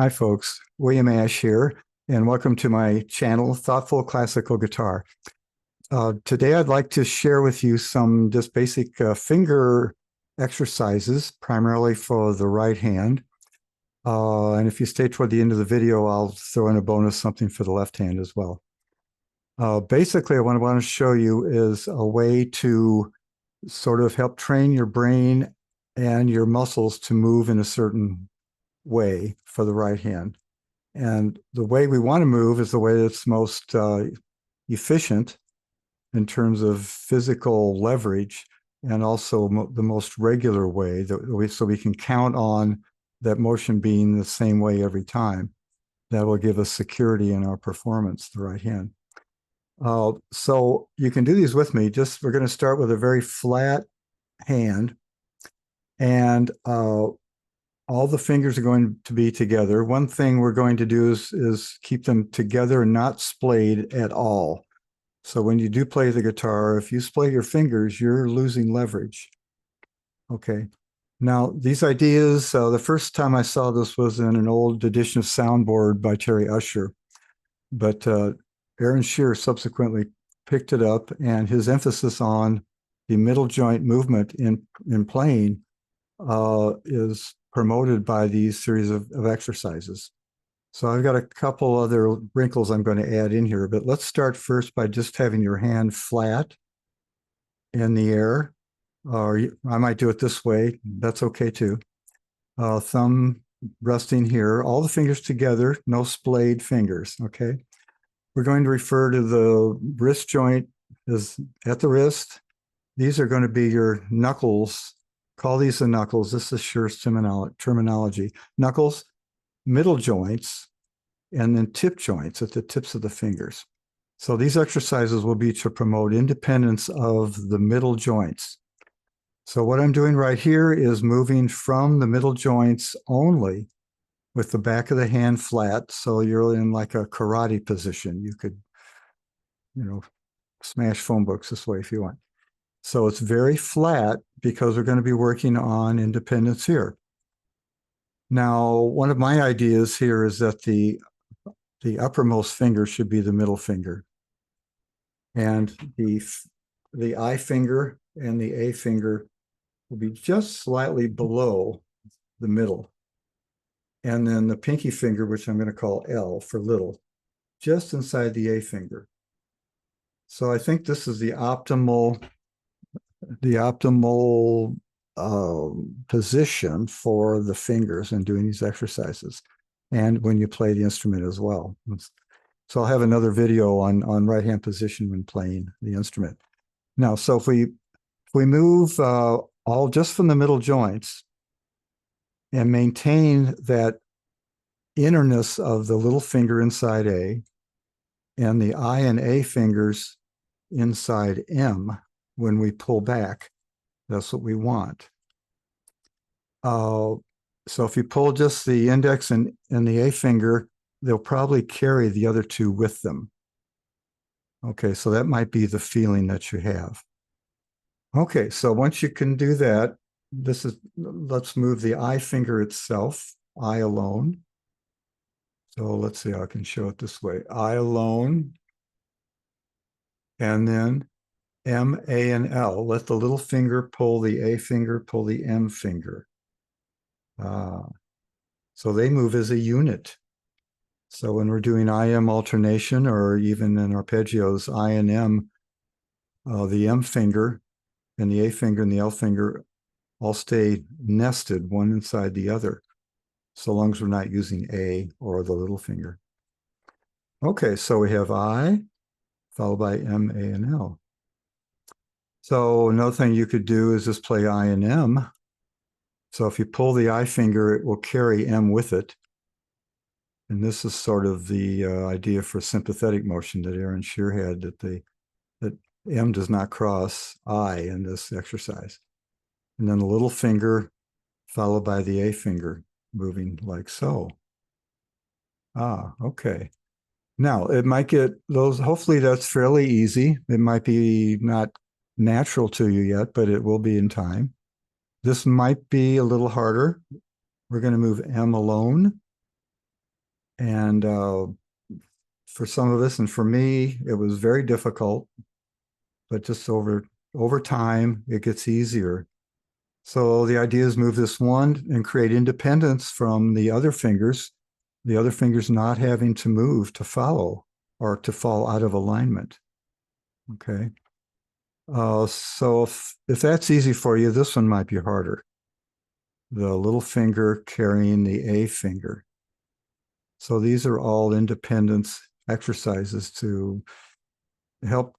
Hi, folks. William Ash here, and welcome to my channel, Thoughtful Classical Guitar. Today, I'd like to share with you some just basic finger exercises, primarily for the right hand. And if you stay toward the end of the video, I'll throw in a bonus something for the left hand as well. Basically, what I want to show you is a way to sort of help train your brain and your muscles to move in a certain way for the right hand. And the way we want to move is the way that's most efficient in terms of physical leverage, and also the most regular way so we can count on that motion being the same way every time. That will give us security in our performance, the right hand. So you can do these with me. We're going to start with a very flat hand, and all the fingers are going to be together. One thing we're going to do is keep them together and not splayed at all. So when you do play the guitar, if you splay your fingers, you're losing leverage. Okay. Now, these ideas, the first time I saw this was in an old edition of Soundboard by Terry Usher. But Aaron Shearer subsequently picked it up, and his emphasis on the middle joint movement in playing is promoted by these series of exercises. So I've got a couple other wrinkles I'm going to add in here, but let's start first by just having your hand flat in the air, or I might do it this way. That's okay too. Thumb resting here, all the fingers together, no splayed fingers, okay? We're going to refer to the wrist joint as at the wrist. These are going to be your knuckles. Call these the knuckles. This is Shearer's terminology. Knuckles, middle joints, and then tip joints at the tips of the fingers. So these exercises will be to promote independence of the middle joints. So what I'm doing right here is moving from the middle joints only with the back of the hand flat. So you're in like a karate position. You could, smash phone books this way if you want. So it's very flat because we're going to be working on independence here. Now, one of my ideas here is that the uppermost finger should be the middle finger. And the I finger and the A finger will be just slightly below the middle. And then the pinky finger, which I'm going to call L for little, just inside the A finger. So I think this is the optimal position for the fingers in doing these exercises, and when you play the instrument as well. So I'll have another video on right hand position when playing the instrument. Now, so if we move all just from the middle joints and maintain that innerness of the little finger inside A and the I and A fingers inside M, when we pull back, that's what we want. So if you pull just the index and the A finger, they'll probably carry the other two with them. Okay, so that might be the feeling that you have. Okay, so once you can do that, let's move the I finger itself, I alone. So let's see how I can show it this way. I alone, and then M, A, and L. Let the little finger pull the A finger, pull the M finger. So they move as a unit. So when we're doing I-M alternation, or even in arpeggios, I and M, the M finger and the A finger and the L finger all stay nested one inside the other, so long as we're not using A or the little finger. Okay, so we have I, followed by M, A, and L. So another thing you could do is just play I and M. So if you pull the I finger, it will carry M with it. And this is sort of the idea for sympathetic motion that Aaron Shearer had, that M does not cross I in this exercise. And then the little finger followed by the A finger, moving like so. Okay. Now, it might get those, hopefully that's fairly easy. It might be not natural to you yet, but it will be in time. This might be a little harder. We're going to move M alone. And for some of us, and for me, it was very difficult, but just over time, it gets easier. So the idea is move this one and create independence from the other fingers not having to move to follow or to fall out of alignment. Okay. So if that's easy for you, this one might be harder. The little finger carrying the A finger. So these are all independence exercises to help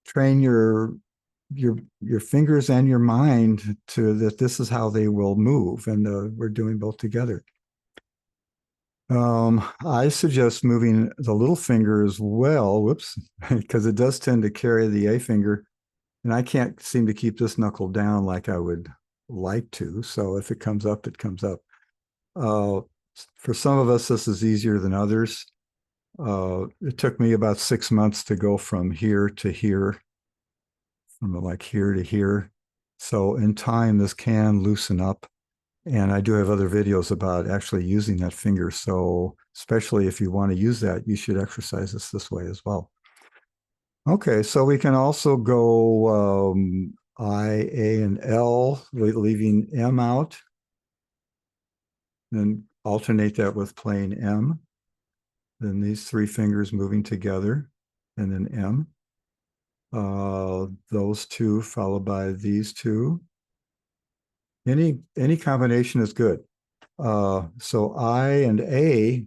train your fingers and your mind to that this is how they will move, and we're doing both together. I suggest moving the little finger as well, whoops, because it does tend to carry the A finger, and I can't seem to keep this knuckle down like I would like to. So if it comes up, it comes up. For some of us, this is easier than others. It took me about 6 months to go from here to here, from like here to here. So in time, this can loosen up. And I do have other videos about actually using that finger. So especially if you want to use that, you should exercise this way as well. Okay, so we can also go I, A, and L, leaving M out. Then alternate that with playing M. Then these three fingers moving together, and then M. Those two followed by these two. Any combination is good. So I and A,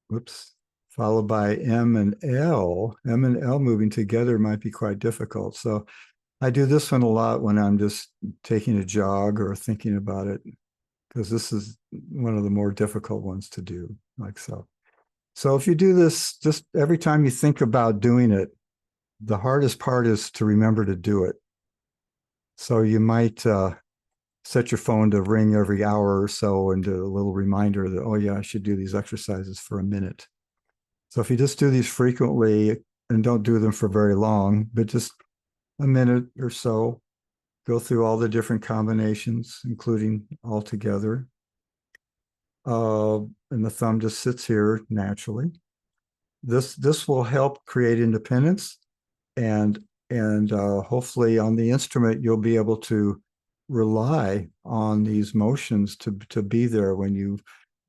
whoops, followed by M and L. M and L moving together might be quite difficult. So I do this one a lot when I'm just taking a jog or thinking about it, because this is one of the more difficult ones to do, like so. So if you do this, just every time you think about doing it, the hardest part is to remember to do it. So you might set your phone to ring every hour or so and do a little reminder that, oh yeah, I should do these exercises for a minute. So if you just do these frequently and don't do them for very long, but just a minute or so, go through all the different combinations, including all together. And the thumb just sits here naturally. This will help create independence, and hopefully on the instrument you'll be able to rely on these motions to be there when you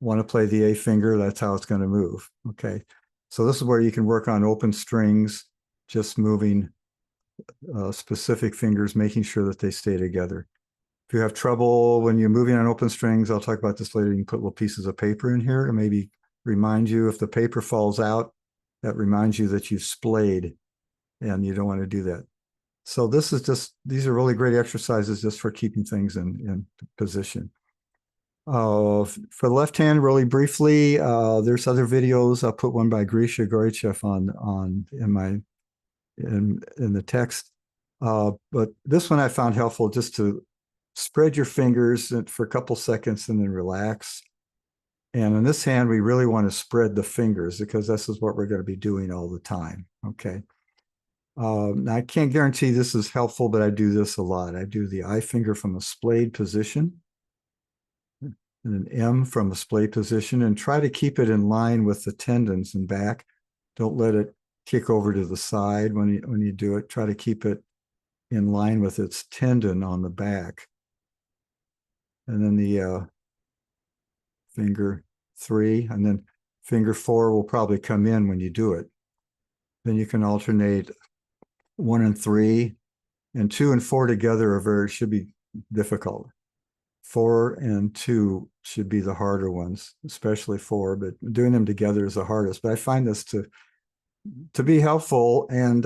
want to play the A finger. That's how it's going to move. Okay, so this is where you can work on open strings, just moving specific fingers, making sure that they stay together. If you have trouble when you're moving on open strings, I'll talk about this later. You can put little pieces of paper in here to maybe remind you. If the paper falls out, that reminds you that you've splayed, and you don't want to do that. So this is just, these are really great exercises just for keeping things in position. For the left hand, really briefly, there's other videos. I'll put one by Grisha, Goryachev in the text. But this one I found helpful, just to spread your fingers for a couple seconds and then relax. And in this hand, we really want to spread the fingers, because this is what we're going to be doing all the time. Okay. Now I can't guarantee this is helpful, but I do this a lot. I do the I finger from a splayed position and an M from a splayed position, and try to keep it in line with the tendons and back. Don't let it kick over to the side when you do it. Try to keep it in line with its tendon on the back. And then the finger 3, and then finger 4 will probably come in when you do it. Then you can alternate 1 and 3, and 2 and 4 together should be difficult. 4 and 2 should be the harder ones, especially 4, but doing them together is the hardest. But I find this to be helpful, and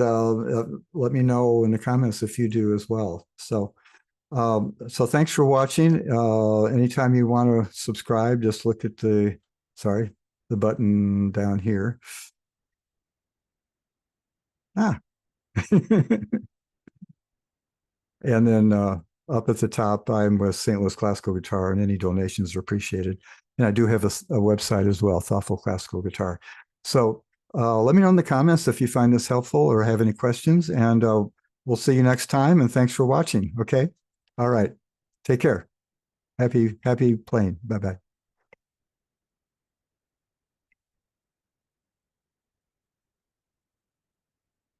let me know in the comments if you do as well. So thanks for watching. Anytime you want to subscribe, just look at the button down here. And then up at the top, I'm with St. Louis Classical Guitar, and any donations are appreciated. And I do have a website as well, Thoughtful Classical Guitar. So let me know in the comments if you find this helpful or have any questions, and we'll see you next time. And thanks for watching. Okay. All right. Take care. Happy playing. Bye-bye.